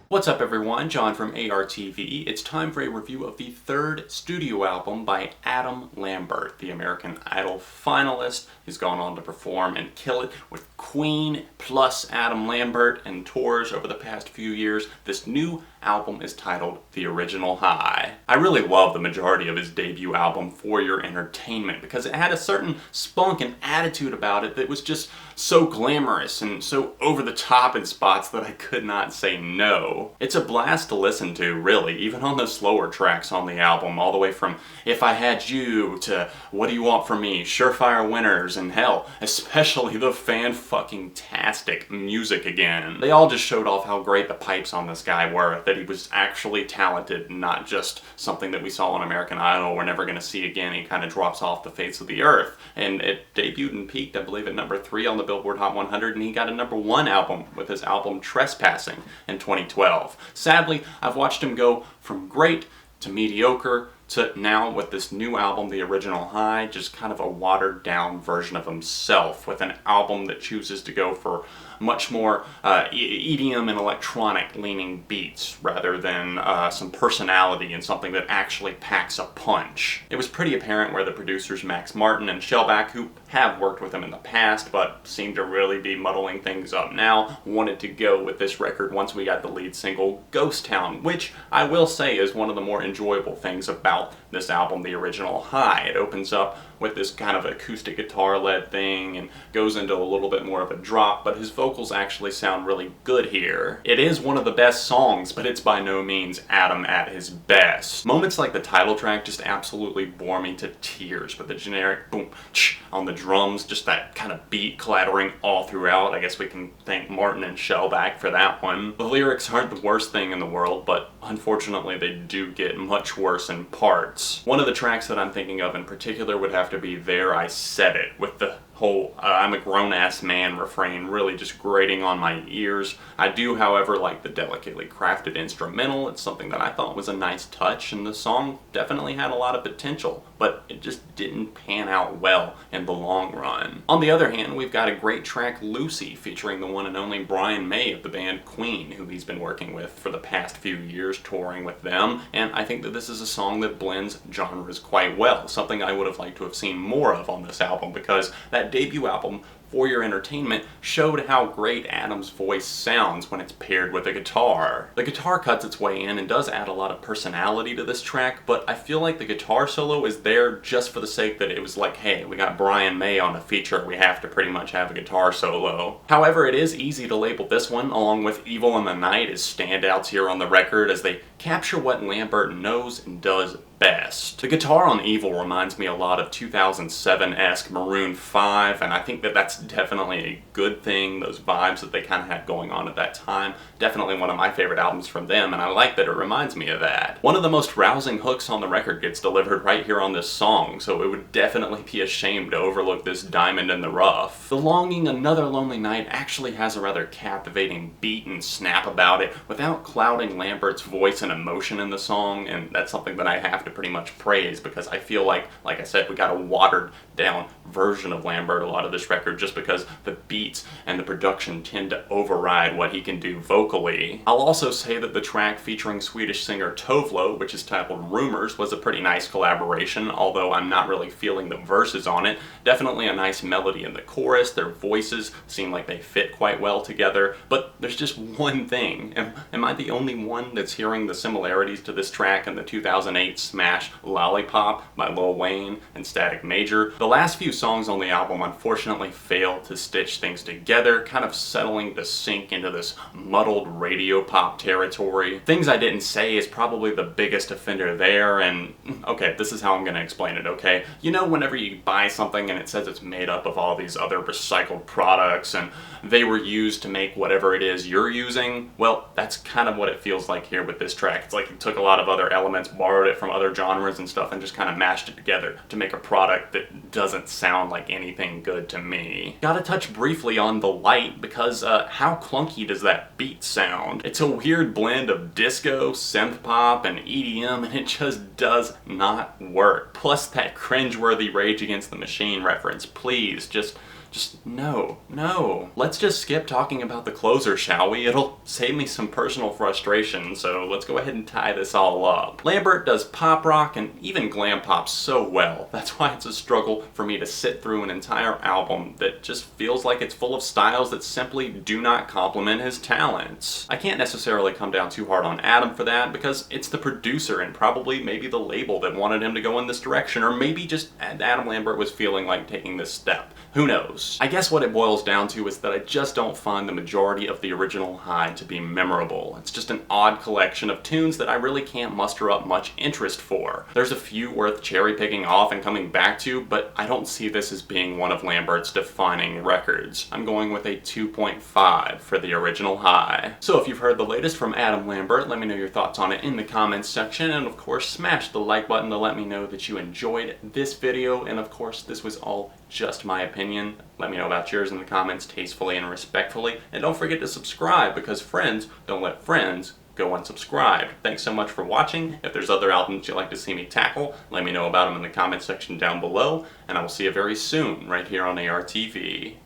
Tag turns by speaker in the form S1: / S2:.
S1: What's up everyone, John from ARTV. It's time for a review of the third studio album by Adam Lambert, the American Idol finalist. He's gone on to perform and kill it with Queen plus Adam Lambert and tours over the past few years. This new album is titled The Original High. I really love the majority of his debut album, For Your Entertainment, because it had a certain spunk and attitude about it that was just so glamorous and so over the top in spots that I could not say no. It's a blast to listen to, really, even on the slower tracks on the album, all the way from If I Had You to What Do You Want From Me, Surefire Winners, and hell, especially the fan-fucking-tastic music again. They all just showed off how great the pipes on this guy were, that he was actually talented, not just something that we saw on American Idol we're never going to see again. He kind of drops off the face of the earth. And it debuted and peaked, I believe, at number 3 on the Billboard Hot 100, and he got a number 1 album with his album Trespassing in 2012. Sadly, I've watched him go from great to mediocre to now with this new album, The Original High, just kind of a watered down version of himself, with an album that chooses to go for much more EDM and electronic leaning beats rather than some personality and something that actually packs a punch. It was pretty apparent where the producers Max Martin and Shellback, who have worked with him in the past but seem to really be muddling things up now, wanted to go with this record once we got the lead single Ghost Town, which I will say is one of the more enjoyable things about this album, The Original High. It opens up with this kind of acoustic guitar-led thing and goes into a little bit more of a drop, but his vocals actually sound really good here. It is one of the best songs, but it's by no means Adam at his best. Moments like the title track just absolutely bore me to tears, with the generic boom, ch on the drums, just that kind of beat clattering all throughout. I guess we can thank Martin and Shellback for that one. The lyrics aren't the worst thing in the world, but unfortunately they do get much worse in parts. One of the tracks that I'm thinking of in particular would have to be There I Said It, with the whole I'm a grown-ass man refrain really just grating on my ears. I do, however, like the delicately crafted instrumental. It's something that I thought was a nice touch, and the song definitely had a lot of potential, but it just didn't pan out well in the long run. On the other hand, we've got a great track, Lucy, featuring the one and only Brian May of the band Queen, who he's been working with for the past few years, touring with them, and I think that this is a song that blends genres quite well, something I would have liked to have seen more of on this album, because that debut album, For Your Entertainment, showed how great Adam's voice sounds when it's paired with a guitar. The guitar cuts its way in and does add a lot of personality to this track, but I feel like the guitar solo is there just for the sake that it was like, hey, we got Brian May on a feature, we have to pretty much have a guitar solo. However, it is easy to label this one, along with Evil in the Night, as standouts here on the record, as they capture what Lambert knows and does best. The guitar on Evil reminds me a lot of 2007-esque Maroon 5, and I think that that's definitely a good thing, those vibes that they kind of had going on at that time. Definitely one of my favorite albums from them, and I like that it reminds me of that. One of the most rousing hooks on the record gets delivered right here on this song, so it would definitely be a shame to overlook this diamond in the rough. The Longing Another Lonely Night actually has a rather captivating beat and snap about it, without clouding Lambert's voice and emotion in the song, and that's something that I have to pretty much praise, because I feel like I said, we got a watered down version of Lambert a lot of this record, just because the beats and the production tend to override what he can do vocally. I'll also say that the track featuring Swedish singer Tovlo, which is titled Rumors, was a pretty nice collaboration, although I'm not really feeling the verses on it. Definitely a nice melody in the chorus, their voices seem like they fit quite well together, but there's just one thing. Am I the only one that's hearing the similarities to this track and the 2008 smash Lollipop by Lil Wayne and Static Major? The last few songs on the album unfortunately fail to stitch things together, kind of settling to sink into this muddled radio pop territory. Things I Didn't Say is probably the biggest offender there, and okay, this is how I'm gonna explain it, okay? You know, whenever you buy something and it says it's made up of all these other recycled products and they were used to make whatever it is you're using? Well, that's kind of what it feels like here with this track. It's like it took a lot of other elements, borrowed it from other genres and stuff, and just kind of mashed it together to make a product that doesn't sound like anything good to me. Gotta touch briefly on The Light, because how clunky does that beat sound? It's a weird blend of disco, synth pop, and EDM, and it just does not work. Plus that cringeworthy Rage Against the Machine reference. Please, just Just no. Let's just skip talking about the closer, shall we? It'll save me some personal frustration, so let's go ahead and tie this all up. Lambert does pop rock and even glam pop so well. That's why it's a struggle for me to sit through an entire album that just feels like it's full of styles that simply do not complement his talents. I can't necessarily come down too hard on Adam for that, because it's the producer and probably maybe the label that wanted him to go in this direction, or maybe just Adam Lambert was feeling like taking this step. Who knows? I guess what it boils down to is that I just don't find the majority of the original High to be memorable. It's just an odd collection of tunes that I really can't muster up much interest for. There's a few worth cherry picking off and coming back to, but I don't see this as being one of Lambert's defining records. I'm going with a 2.5 for the original High. So if you've heard the latest from Adam Lambert, let me know your thoughts on it in the comments section, and of course smash the like button to let me know that you enjoyed this video, and of course this was all just my opinion. Let me know about yours in the comments tastefully and respectfully, and don't forget to subscribe, because friends don't let friends go unsubscribed. Thanks so much for watching. If there's other albums you'd like to see me tackle, let me know about them in the comments section down below, and I will see you very soon right here on ARTV.